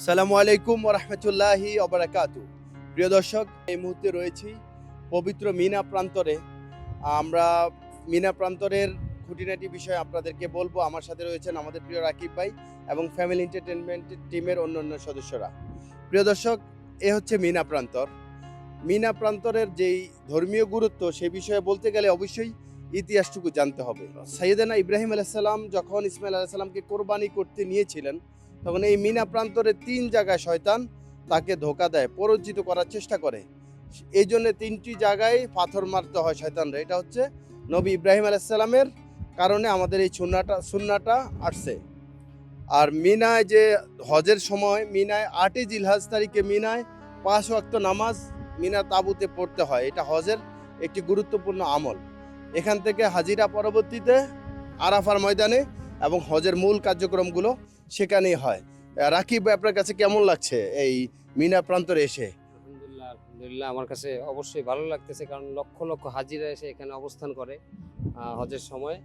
সালামু আলাইকুম ওয়া রাহমাতুল্লাহি ওয়া বারাকাতুহু। প্রিয় দর্শক, এই মুহূর্তে রয়েছি পবিত্র মিনা প্রান্তরে। আমরা মিনা প্রান্তরের খুঁটিনাটি বিষয়ে আপনাদেরকে বলবো। আমার সাথে রয়েছেন আমাদের প্রিয় রাকিব ভাই এবং ফ্যামিলি এন্টারটেইনমেন্ট টিমের অন্যান্য সদস্যরা। প্রিয় দর্শক, এ হচ্ছে মিনা প্রান্তর। মিনা প্রান্তরের যেই ধর্মীয় গুরুত্ব সে বিষয়ে বলতে গেলে অবশ্যই ইতিহাসটুকু জানতে হবে। সাইয়েদানা ইব্রাহিম আলাইহিস সালাম যখন ইসমাইল আলাইহিস সালামকে কোরবানি করতে নিয়েছিলেন, তখন এই মিনা প্রান্তরে 3 জায়গায় শয়তান তাকে ধোঁকা দেয়, পরাজিত করার চেষ্টা করে। এই জন্য 3টি জায়গায় পাথর মারতে হয় শয়তানরা। এটা হচ্ছে নবী ইব্রাহিম আলাইহিস সালামের কারণে আমাদের এই সুন্নাটা আসছে। আর মিনায় যে হজের সময় মিনায় 8ই জিলহজ তারিখে মিনায় 5 ওয়াক্ত নামাজ মিনা তাঁবুতে পড়তে হয়। এটা হজের একটি গুরুত্বপূর্ণ আমল। এখান থেকে হাজিরা পরবর্তীতে আরাফার ময়দানে এবং হজের মূল কার্যক্রমগুলো সেখানেই হয়। রাকিব ভাই, আপনার কাছে কেমন লাগছে এই মিনা প্রান্তরে এসে? আলহামদুলিল্লাহ, আমার কাছে অবশ্যই ভালো লাগতেছে, কারণ লক্ষ লক্ষ হাজিরা এসে এখানে অবস্থান করে হজের সময়।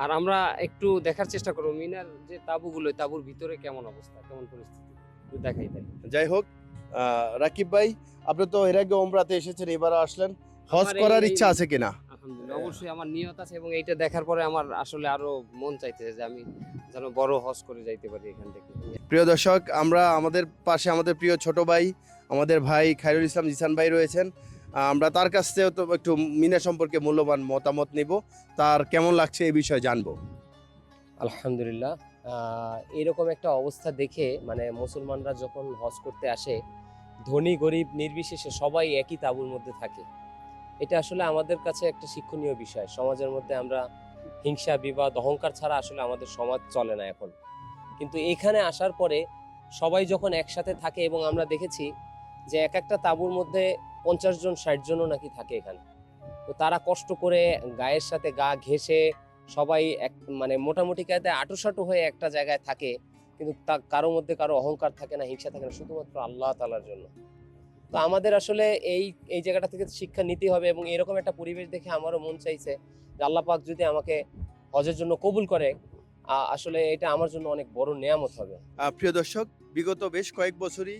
আর আমরা একটু দেখার চেষ্টা করবো মিনার যে তাঁবুগুলো, তাঁবুর ভিতরে কেমন অবস্থা, কেমন পরিস্থিতি একটু দেখাই তাই। যাই হোক, রাকিব ভাই, আপনি তো এর আগে ওমরাতে এসেছেন, এবারে আসলেন, হজ করার ইচ্ছা আছে কিনা? আলহামদুলিল্লাহ, অবশ্যই আমার নিয়ত আছে, এবং এইটা দেখার পরে আমার আসলে আরো মন চাইতেছে যে আমি যেন বড় হজ করে যাইতে পারি এখান থেকে। প্রিয় দর্শক, আমরা আমাদের পাশে আমাদের প্রিয় ছোট ভাই, আমাদের ভাই খায়রুল ইসলাম জিসান ভাই রয়েছেন। আমরা তার কাছ থেকে তো একটু মিনা সম্পর্কে মূল্যবান মতামত নিব, তার কেমন লাগছে এই বিষয়ে জানবো। আলহামদুলিল্লাহ, এরকম একটা অবস্থা দেখে মানে মুসলমানরা যখন হজ করতে আসে, ধনী গরিব নির্বিশেষে সবাই একই তাঁবুর মধ্যে থাকে। এটা আসলে আমাদের কাছে একটা শিক্ষণীয় বিষয়। সমাজের মধ্যে আমরা হিংসা বিবাদ অহংকার ছাড়া আসলে আমাদের সমাজ চলে না এখন। কিন্তু এখানে আসার পরে সবাই যখন একসাথে থাকে, এবং আমরা দেখেছি যে এক একটা তাঁবুর মধ্যে 50 জন 60 জনও নাকি থাকে এখানে। তো তারা কষ্ট করে গায়ের সাথে গা ঘেঁষে সবাই এক মানে মোটামুটি কায়দায় আঁটুসাঁটু হয়ে একটা জায়গায় থাকে, কিন্তু তা কারো মধ্যে কারো অহংকার থাকে না, হিংসা থাকে না, শুধুমাত্র আল্লাহ তাআলার জন্য। তো আমাদের আসলে এই এই জায়গাটা থেকে শিক্ষা নিতে হবে, এবং এরকম একটা পরিবেশ দেখে আমারও মন চাইছে যে আল্লাহ পাক যদি আমাকে হজের জন্য কবুল করে, আসলে এটা আমার জন্য অনেক বড় নেয়ামত হবে। প্রিয় দর্শক, বিগত বেশ কয়েক বছরই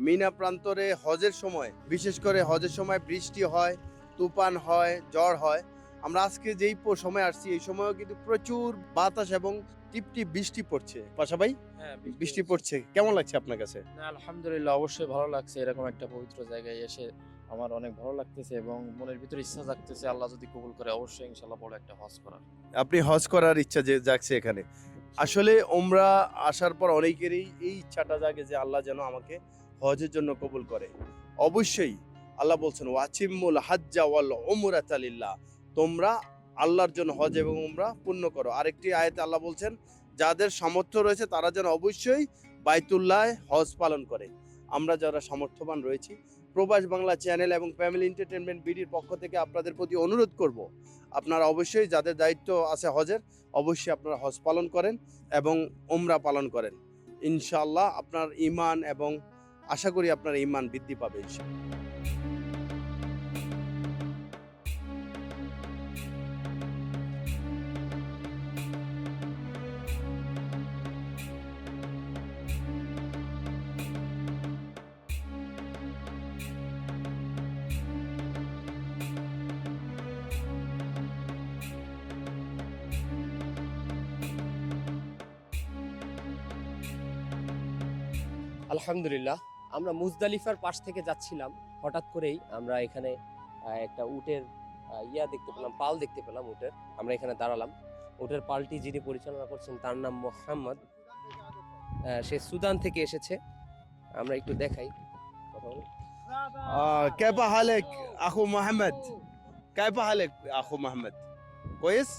মিনা প্রান্তরে হজের সময়, বিশেষ করে হজের সময় বৃষ্টি হয়, তুফান হয়, ঝড় হয়। আমরা আজকে যেই সময় আসছি এই সময়ও কিন্তু প্রচুর বাতাস এবং টিপটিপ বৃষ্টি পড়ছে। পাশা ভাই, হ্যাঁ, বৃষ্টি পড়ছে, কেমন লাগছে আপনার কাছে? না, আলহামদুলিল্লাহ, অবশ্যই ভালো লাগছে। এরকম একটা পবিত্র জায়গায় এসে আমার অনেক ভালো লাগতেছে, এবং মনের ভিতরে ইচ্ছা জাগতেছে আল্লাহ যদি কবুল করে অবশ্যই ইনশাআল্লাহ বড় একটা হজ করার। আপনি হজ করার ইচ্ছা যে জাগছে এখানে। আসলে ওমরা আসার পর অনেকেরই এই ইচ্ছাটা জাগে যে আল্লাহ যেন আমাকে হজের জন্য কবুল করে। অবশ্যই আল্লাহ বলছেন ওয়াচিমুল হাজ্জা ওয়াল উমরাতা লিল্লাহ, তোমরা আল্লাহর জন্য হজ এবং উমরা পূর্ণ করো। আরেকটি আয়াতে আল্লাহ বলছেন যাদের সামর্থ্য রয়েছে তারা যেন অবশ্যই বাইতুল্লাহ হজ পালন করে। আমরা যারা সামর্থ্যবান রয়েছি, প্রবাস বাংলা চ্যানেল এবং ফ্যামিলি এন্টারটেইনমেন্ট বিডির পক্ষ থেকে আপনাদের প্রতি অনুরোধ করব, আপনারা অবশ্যই যাদের দায়িত্ব আছে হজের, অবশ্যই আপনারা হজ পালন করেন এবং উমরা পালন করেন। ইনশাআল্লাহ আপনার ঈমান, এবং আশা করি আপনার ঈমান বৃদ্ধি পাবে ইনশাআল্লাহ। আলহামদুলিল্লাহ, আমরা মুজদালিফার পাশ থেকে যাচ্ছিলাম, হঠাৎ করেই আমরা এখানে একটা উটের দেখতে পেলাম, পাল দেখতে পেলাম উটের। আমরা এখানে দাঁড়ালাম। উটের পালটি যিনি পরিচালনা করছেন তার নাম মোহাম্মদ। সে সুদান থেকে এসেছে। আমরা একটু দেখাই, কথা বলি। كيف حالك اخو محمد؟ كيف حالك اخو محمد؟ كويس؟